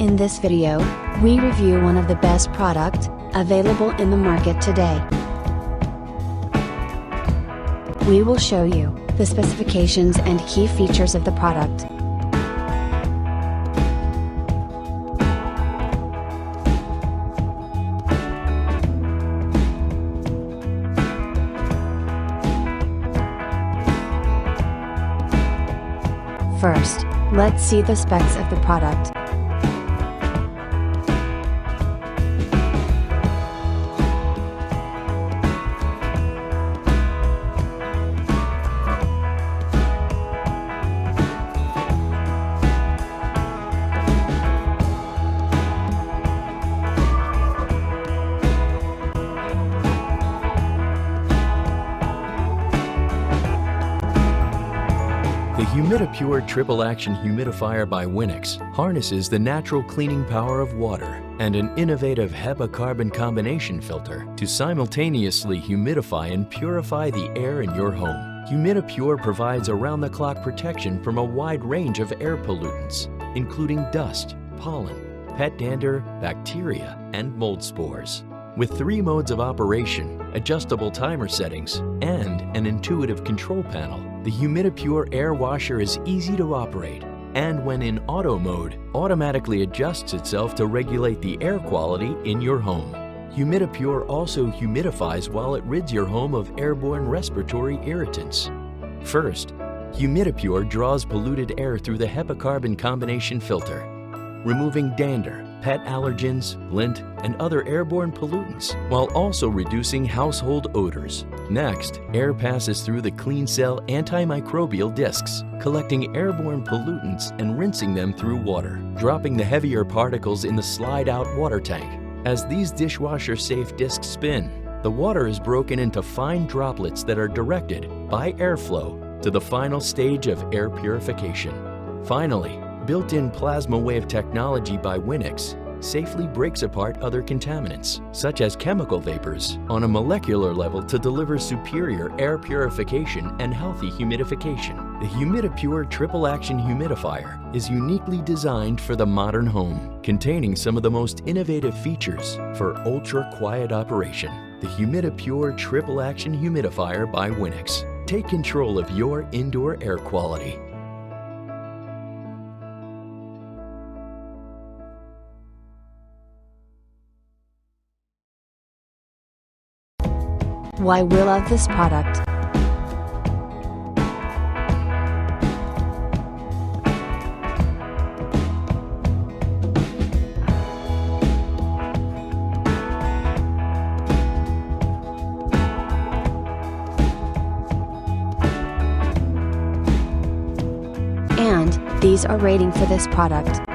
In this video, we review one of the best product available in the market today. We will show you the specifications and key features of the product. First, let's see the specs of the product. The Humidifier Triple Action Humidifier by Winix harnesses the natural cleaning power of water and an innovative HEPA carbon combination filter to simultaneously humidify and purify the air in your home. Humidifier provides around-the-clock protection from a wide range of air pollutants, including dust, pollen, pet dander, bacteria, and mold spores. With 3 modes of operation, adjustable timer settings, and an intuitive control panel, the Humidifier air washer is easy to operate, and when in auto mode, automatically adjusts itself to regulate the air quality in your home. Humidifier also humidifies while it rids your home of airborne respiratory irritants. First, Humidifier draws polluted air through the HEPA carbon combination filter, removing dander, pet allergens, lint, and other airborne pollutants, while also reducing household odors. Next, air passes through the Clean Cell antimicrobial discs, collecting airborne pollutants and rinsing them through water, dropping the heavier particles in the slide-out water tank. As these dishwasher-safe discs spin, the water is broken into fine droplets that are directed by airflow to the final stage of air purification. Finally, built-in plasma wave technology by Winix safely breaks apart other contaminants, such as chemical vapors, on a molecular level to deliver superior air purification and healthy humidification. The Humidifier Triple Action Humidifier is uniquely designed for the modern home, containing some of the most innovative features for ultra-quiet operation. The Humidifier Triple Action Humidifier by Winix. Take control of your indoor air quality. Why we love this product. And these are rating for this product.